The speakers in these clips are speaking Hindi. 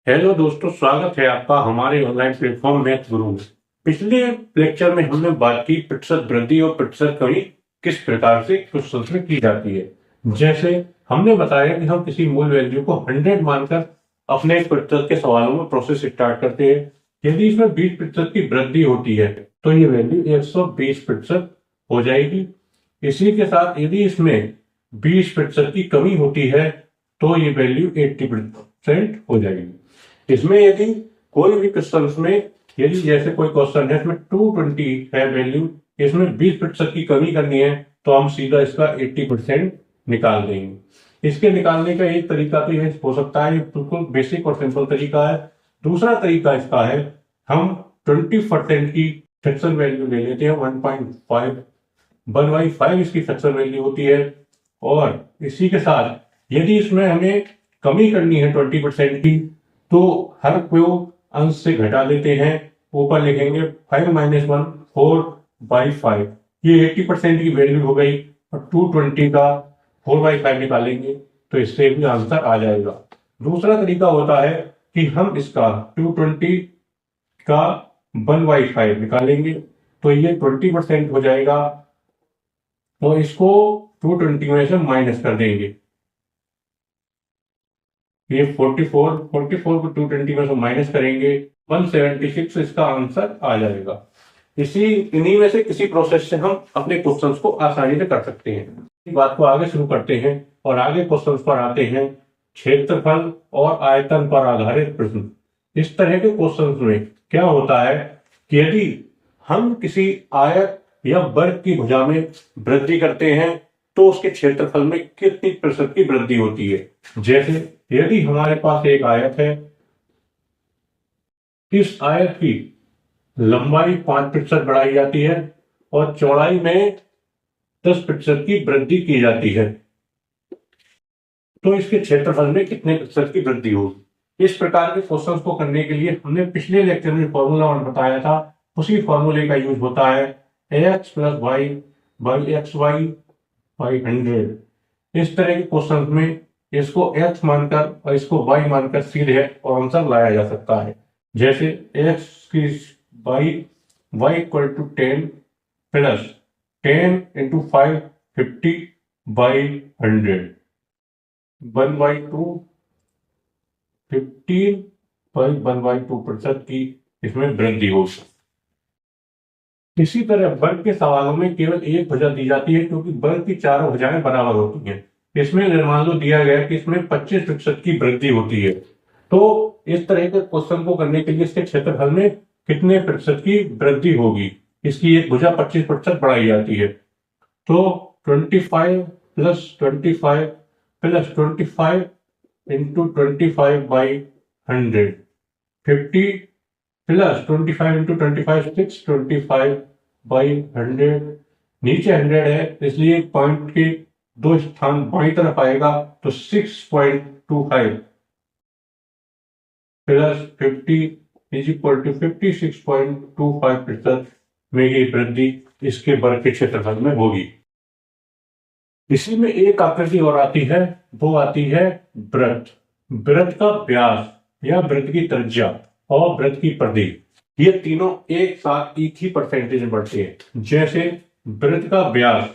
हेलो दोस्तों, स्वागत है आपका हमारे ऑनलाइन प्लेटफॉर्म मैथ गुरु में। पिछले लेक्चर में हमने बात की प्रतिशत वृद्धि और प्रतिशत कमी किस प्रकार से क्वेश्चन में की जाती है। जैसे हमने बताया कि हम किसी मूल वैल्यू को 100 मानकर अपने प्रतिशत के सवालों में प्रोसेस स्टार्ट करते हैं। यदि इसमें 20% की वृद्धि होती है तो ये वैल्यू 120% हो जाएगी। इसी के साथ यदि इसमें 20% की कमी होती है तो ये वैल्यू 80% हो जाएगी। इसमें यदि कोई भी क्वेश्चन में यदि जैसे कोई क्वेश्चन है इसमें 220 है वैल्यू, इसमें 20% की कमी करनी है तो हम सीधा इसका 80% निकाल देंगे। इसके निकालने का एक तरीका तो यह हो सकता है, बिल्कुल बेसिक और सिंपल तरीका है। दूसरा तरीका इसका है, हम 20% की फ्रैक्शन वैल्यू ले लेते हैं 1.5, 1/5 इसकी फ्रैक्शन वैल्यू होती है। और इसी के साथ यदि इसमें हमें कमी करनी है 20% की तो हर को अंश से घटा लेते हैं, ऊपर लिखेंगे 5 - 1 4/5। ये 80% की वैल्यू हो गई और 220 का 4/5 निकालेंगे तो इससे भी आंसर आ जाएगा। दूसरा तरीका होता है कि हम इसका 220 का 1/5 निकालेंगे तो ये 20% हो जाएगा और इसको 220 में से माइनस कर देंगे। ये 44 को 220 में से माइनस करेंगे 176 इसका आंसर आ जाएगा। इन्हीं में से किसी प्रोसेस से हम अपने क्वेश्चंस को आसानी से कर सकते हैं। इस बात को आगे शुरू करते हैं और आगे क्वेश्चंस पर आते हैं। क्षेत्रफल और आयतन पर आधारित प्रश्न। इस तरह के क्वेश्चंस में क्या होता है कि यदि हम किसी आयत या वर्ग की भुजा में वृद्धि करते हैं तो उसके क्षेत्रफल में कितनी प्रतिशत की वृद्धि होती है। जैसे यदि हमारे पास एक आयत है, इस आयत की लंबाई 5% बढ़ाई जाती है और चौड़ाई में 10% की वृद्धि की जाती है तो इसके क्षेत्रफल में कितने प्रतिशत की वृद्धि होगी। इस प्रकार के क्वेश्चन को करने के लिए हमने पिछले लेक्चर में फॉर्मूला बताया था, उसी फॉर्मूले का यूज होता है x + y / xy / 100। इस तरह के क्वेश्चन में इसको x मानकर और इसको y मानकर सीधे आंसर लाया जा सकता है। जैसे x की y = 10 प्लस 10 × 5 50/100 1/2 15/1/2% की इसमें वृद्धि होगी। इसी तरह वर्ग के सवालों में केवल एक भुजा दी जाती है क्योंकि वर्ग की चारों भुजाएं बराबर होती हैं। इसमें मान लो दिया गया कि इसमें 25% की वृद्धि होती है तो इस तरह के क्वेश्चन को करने के लिए इसके क्षेत्रफल में कितने प्रतिशत की वृद्धि होगी। इसकी एक भुजा 25% बढ़ाई जाती है तो 25 + 25 + 25 × 25/100 50 + 25 × 25 625/100। नीचे 100 है इसलिए पॉइंट के दो स्थान बाई तरफ आएगा तो 6.25 + 50 = 56.25% में ये वृद्धि इसके वर्ग के क्षेत्रफल में होगी। इसी में एक आकृति और आती है, वो आती है वृत्त। वृत्त का व्यास या वृत्त की त्रिज्या और वृत्त की परिधि, ये तीनों एक साथ एक ही परसेंटेज में बढ़ते हैं। जैसे वृत्त का व्यास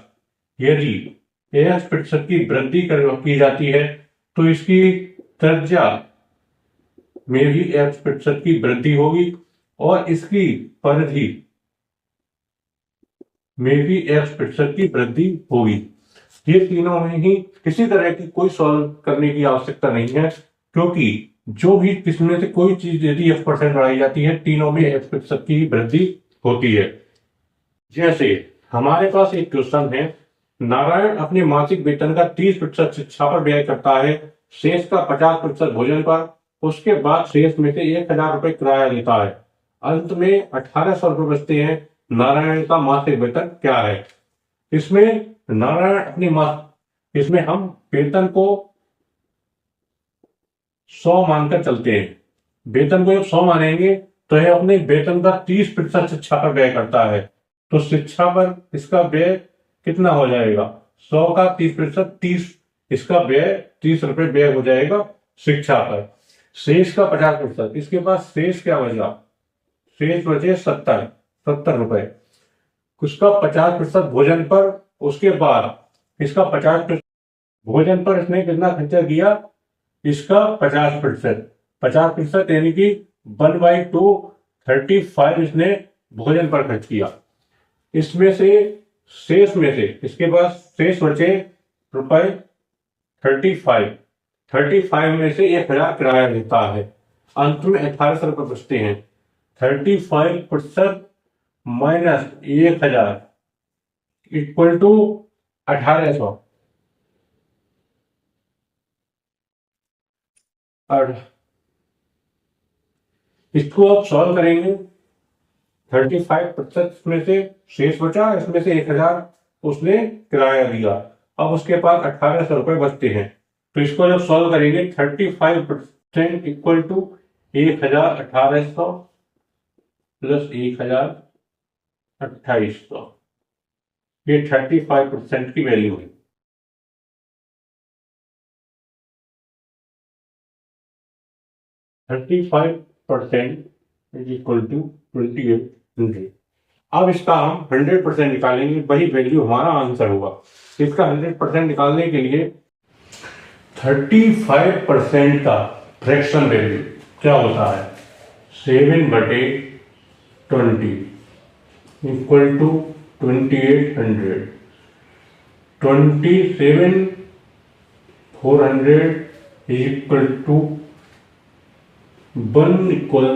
यदि 1% की वृद्धि की जाती है तो इसकी त्रिज्या में भी 1% की वृद्धि होगी और इसकी परिधि में भी 1% की वृद्धि होगी। ये तीनों में ही किसी तरह की कोई सॉल्व करने की आवश्यकता नहीं है क्योंकि जो भी किसमें से कोई चीज यदि 1% बढ़ाई जाती है तीनों में 1% की वृद्धि होती है। जैसे हमारे पास एक क्वेश्चन है, नारायण अपने मासिक वेतन का 30% शिक्षा पर व्यय करता है, शेष का 50% भोजन पर, उसके बाद शेष में से 1000 रुपए किराया देता है, अंत में 1800 रुपए बचते हैं। नारायण का मासिक वेतन क्या है। इसमें नारायण अपनी इसमें हम वेतन को 100 मानकर चलते हैं। वेतन को जब 100 मानेंगे तो यह अपने वेतन का 30% शिक्षा पर व्यय करता है तो शिक्षा पर इसका व्यय कितना हो जाएगा। 100 का 30%, 30 इसका व्यय 30 रुपए व्यय हो जाएगा शिक्षा पर। शेष का 50%, इसके पास शेष क्या बचा, शेष बचे 70 रुपए, उसका 50% भोजन पर, उसके बाद इसका 50% भोजन पर इसने कितना खर्चा किया, इसका 50% यानी कि 1/2 35 इसने भोजन पर खर्च किया। इसमें से शेष में से इसके पास शेष बचे रुपए 35 में से 1000 किराया देता है, अंत में 1800 रुपए बचते हैं। 35% माइनस 1000 इक्वल टू 1800। और इसको आप सॉल्व करेंगे, 35% में से शेष बचा, इसमें से 1000 उसने किराया दिया, अब उसके पास 1800 रुपए बचते हैं। तो इसको जब सॉल्व करेंगे 35% इक्वल टू 1000 1800 प्लस 1000 2800, ये 35% की वैल्यू है। 35% इज इक्वल टू 2800। अब इसका हम 100% निकालेंगे, वही वैल्यू हमारा आंसर होगा। इसका 100% निकालने के लिए 35% का फ्रैक्शन वैल्यू क्या होता है, 7/20 equal to 2800। 27,400 is equal to 1 equal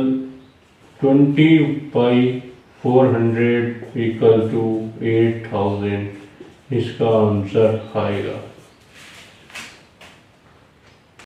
20/400 equal to 8000। इसका आंसर आएगा